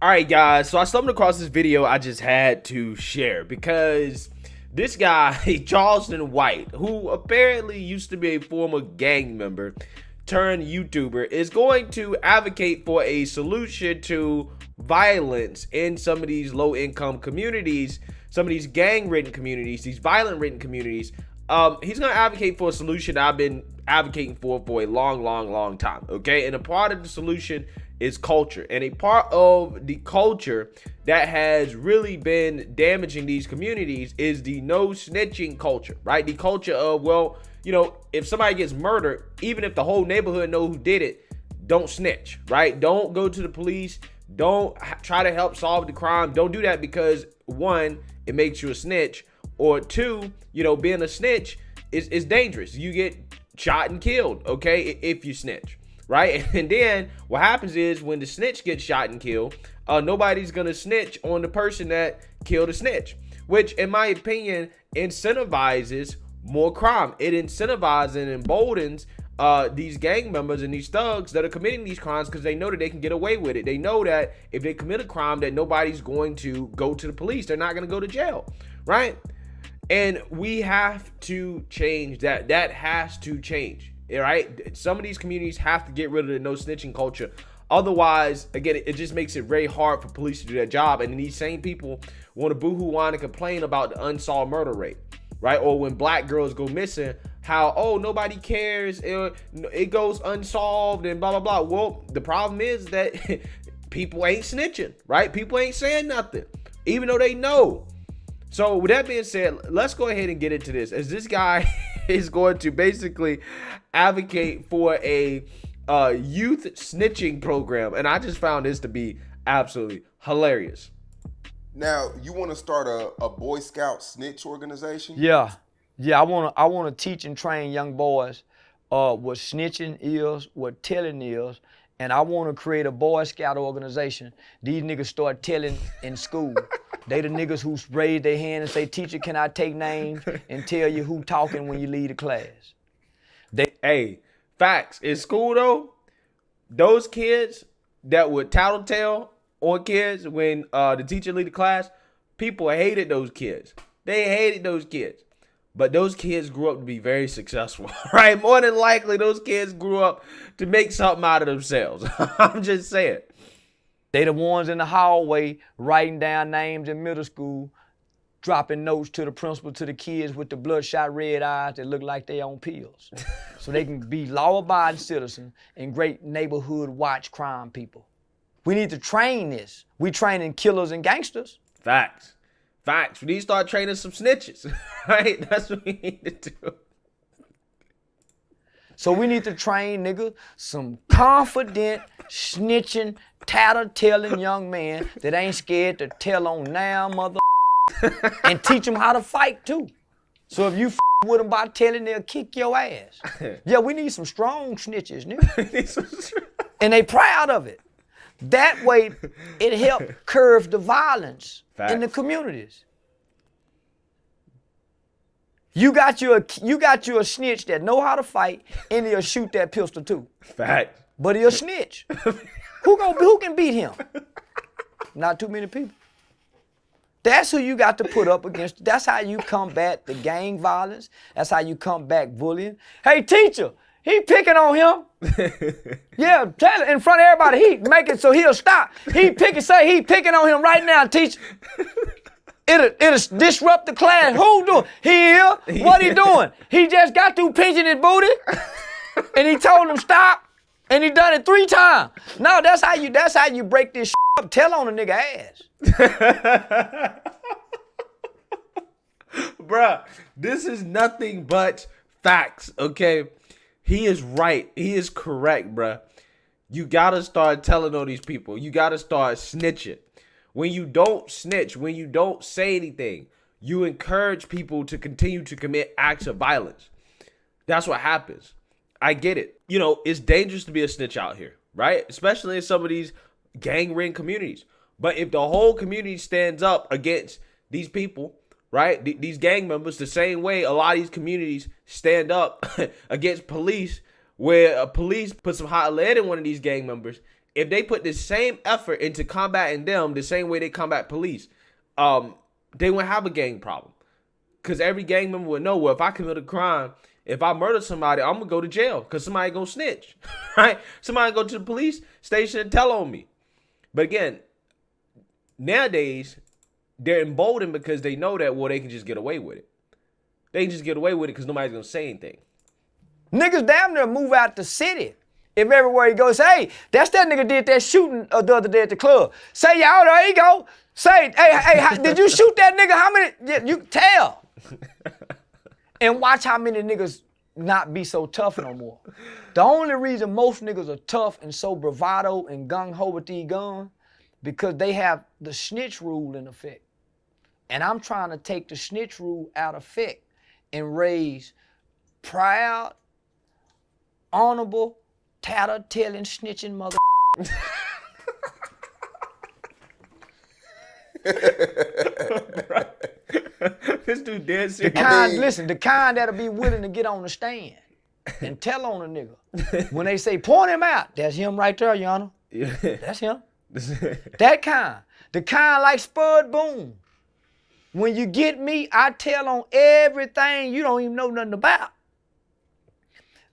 All right, guys, so I stumbled across this video I just had to share because this guy, Charleston White, who apparently used to be a former gang member turned YouTuber, is going to advocate for a solution to violence in some of these low-income communities, some of these gang-ridden communities, these violent-ridden communities. He's going to advocate for a solution I've been advocating for a long time, okay? And a part of the solution is culture, and a part of the culture that has really been damaging these communities is the no snitching culture, right? The culture of, well, you know, if somebody gets murdered, even if the whole neighborhood know who did it, don't snitch, right? Don't go to the police. Don't try to help solve the crime. Don't do that because, one, it makes you a snitch, or two, you know, being a snitch is dangerous. You get shot and killed, okay, if you snitch. Right? And then what happens is when the snitch gets shot and killed, nobody's gonna snitch on the person that killed a snitch, which in my opinion incentivizes more crime. It incentivizes and emboldens these gang members and these thugs that are committing these crimes because they know that they can get away with it. They know that if they commit a crime that nobody's going to go to the police. They're not gonna go to jail, right? And we have to change that. That has to change. Right? Some of these communities have to get rid of the no snitching culture. Otherwise, again, it just makes it very hard for police to do their job. And then these same people want to boohoo whine and complain about the unsolved murder rate, right? Or when black girls go missing, how, oh, nobody cares, it goes unsolved and blah, blah, blah. Well, the problem is that people ain't snitching, right? People ain't saying nothing, even though they know. So with that being said, let's go ahead and get into this, as this guy is going to basically advocate for a youth snitching program, and I just found this to be absolutely hilarious. Now, you want to start a Boy Scout snitch organization? Yeah. I want to teach and train young boys what snitching is, what telling is, and I want to create a Boy Scout organization. These niggas start telling in school. They the niggas who raise their hand and say, teacher, can I take names, and tell you who talking when you leave the class. Hey, facts. In school, though, those kids that would tattletale on kids when the teacher leave the class, people hated those kids. They hated those kids. But those kids grew up to be very successful, right? More than likely, those kids grew up to make something out of themselves. I'm just saying. They the ones in the hallway writing down names in middle school, dropping notes to the principal, to the kids with the bloodshot red eyes that look like they on pills. So they can be law-abiding citizens and great neighborhood watch crime people. We need to train this. We training killers and gangsters. Facts. Facts. We need to start training some snitches, right? That's what we need to do. So we need to train, nigga, some confident, snitching, tattletailing young man that ain't scared to tell on now, mother, and teach them how to fight too. So if you with them by telling, they'll kick your ass. Yeah, we need some strong snitches, nigga. And they proud of it. That way, it helped curb the violence in the communities. You got you a snitch that know how to fight, and he'll shoot that pistol too. Fact. But he'll snitch. Who can beat him? Not too many people. That's who you got to put up against. That's how you combat the gang violence. That's how you combat bullying. Hey, teacher, he picking on him. Yeah, tell it in front of everybody. He make it so he'll stop. He picking on him right now, teacher. It'll disrupt the class. Who doing? He here. What he doing? He just got through pinching his booty, and he told him stop, and he done it 3 times. No, that's how you break this up. Tell on a nigga ass. Bruh, this is nothing but facts, okay? He is right. He is correct, bruh. You gotta start telling on these people. You gotta start snitching. When you don't snitch, when you don't say anything, you encourage people to continue to commit acts of violence. That's what happens. I get it. You know, it's dangerous to be a snitch out here, right? Especially in some of these gang-ridden communities. But if the whole community stands up against these people, right, these gang members, the same way a lot of these communities stand up against police, where police put some hot lead in one of these gang members if they put the same effort into combating them the same way they combat police, they wouldn't have a gang problem. Because every gang member would know, well, if I commit a crime, if I murder somebody, I'm going to go to jail because somebody going to snitch, right? Somebody go to the police station and tell on me. But again, nowadays, they're emboldened because they know that, well, they can just get away with it. They can just get away with it because nobody's going to say anything. Niggas damn near move out the city. If everywhere he goes, hey, that's that nigga did that shooting the other day at the club. Say, y'all, there you go. Say, hey, did you shoot that nigga? How many? You tell. And watch how many niggas not be so tough no more. The only reason most niggas are tough and so bravado and gung-ho with these guns, because they have the snitch rule in effect. And I'm trying to take the snitch rule out of effect and raise proud, honorable, tatter-telling, snitching mother. This dude dead serious. The kind that'll be willing to get on the stand and tell on a nigga. When they say, point him out, that's him right there, Your Honor. Yeah. That's him. That kind. The kind like Spud Boone. When you get me, I tell on everything you don't even know nothing about.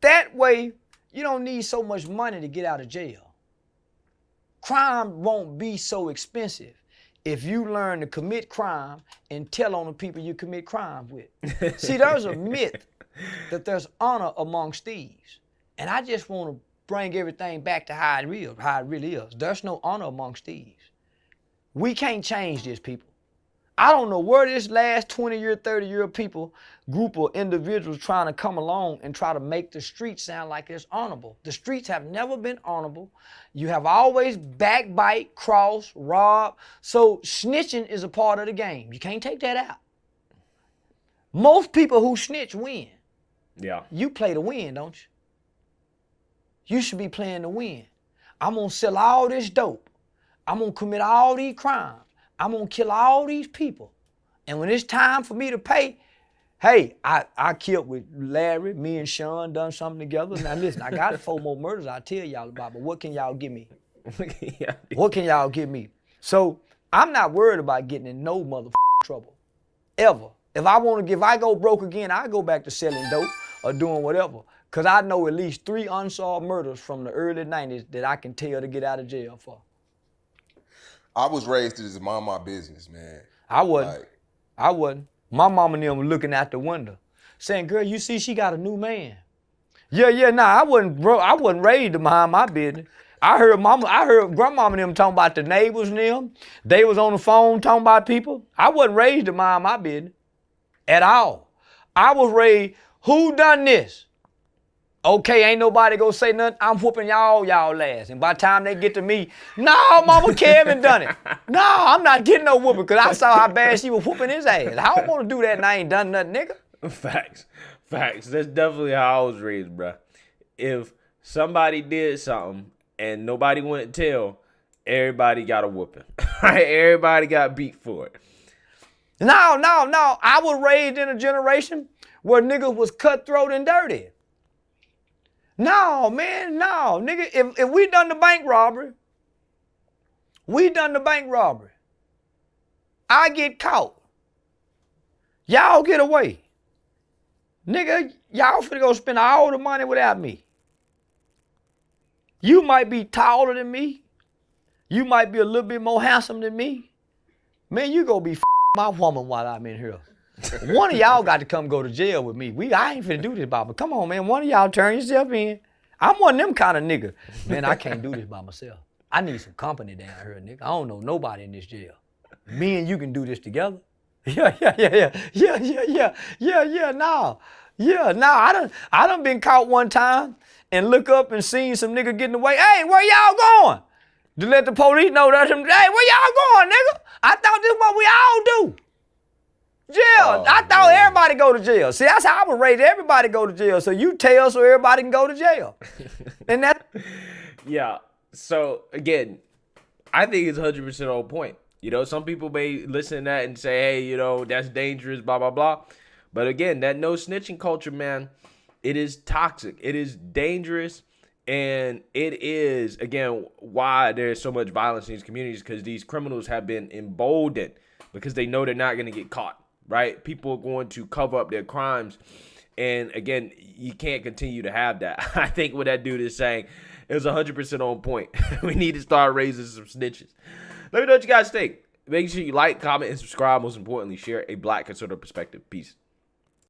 That way, you don't need so much money to get out of jail. Crime won't be so expensive if you learn to commit crime and tell on the people you commit crime with. See, there's a myth that there's honor amongst thieves. And I just want to bring everything back to how it really is. There's no honor amongst thieves. We can't change this, people. I don't know where this last 20-year, 30-year group of individuals trying to come along and try to make the streets sound like it's honorable. The streets have never been honorable. You have always backbite, cross, rob. So snitching is a part of the game. You can't take that out. Most people who snitch win. Yeah. You play to win, don't you? You should be playing to win. I'm gonna sell all this dope. I'm gonna commit all these crimes. I'm gonna kill all these people. And when it's time for me to pay, hey, I killed with Larry, me and Sean done something together. Now listen, I got 4 more murders I'll tell y'all about, but what can y'all give me? What can y'all give me? So I'm not worried about getting in no motherfucking trouble, ever. If I go broke again, I go back to selling dope or doing whatever. Cause I know at least 3 unsolved murders from the early 90s that I can tell to get out of jail for. I was raised to just mind my business, man. I wasn't. My mama and them were looking out the window, saying, girl, you see she got a new man. I wasn't raised to mind my business. I heard grandmama and them talking about the neighbors and them. They was on the phone talking about people. I wasn't raised to mind my business at all. I was raised, who done this? Okay, ain't nobody gonna say nothing. I'm whooping y'all ass. And by the time they get to me, no, Mama Kevin done it. No, I'm not getting no whooping because I saw how bad she was whooping his ass. I don't want to do that and I ain't done nothing, nigga. Facts. That's definitely how I was raised, bruh. If somebody did something and nobody wouldn't tell, everybody got a whooping. Right? Everybody got beat for it. No. I was raised in a generation where niggas was cutthroat and dirty. No, man, no. Nigga, if we done the bank robbery, I get caught. Y'all get away. Nigga, y'all finna go spend all the money without me. You might be taller than me. You might be a little bit more handsome than me. Man, you gonna be my woman while I'm in here. One of y'all got to come go to jail with me. I ain't finna do this by myself. Come on, man. One of y'all turn yourself in. I'm one of them kind of nigga. Man, I can't do this by myself. I need some company down here, nigga. I don't know nobody in this jail. Me and you can do this together. Yeah. I done been caught one time and look up and seen some nigga getting away. Hey, where y'all going? To let the police know that. Hey, where y'all going, nigga? I thought this is what we all do. Jail. I thought everybody go to jail. See, that's how I was raised. Everybody go to jail. So you tell so everybody can go to jail. And that. Yeah. So again, I think it's 100% on point. You know, some people may listen to that and say, hey, you know, that's dangerous, blah, blah, blah. But again, that no snitching culture, man, it is toxic. It is dangerous. And it is, again, why there's so much violence in these communities, because these criminals have been emboldened because they know they're not going to get caught, right? People are going to cover up their crimes. And again, you can't continue to have that. I think what that dude is saying is 100% on point. We need to start raising some snitches. Let me know what you guys think. Make sure you like, comment, and subscribe. Most importantly, share a Black conservative perspective. Peace.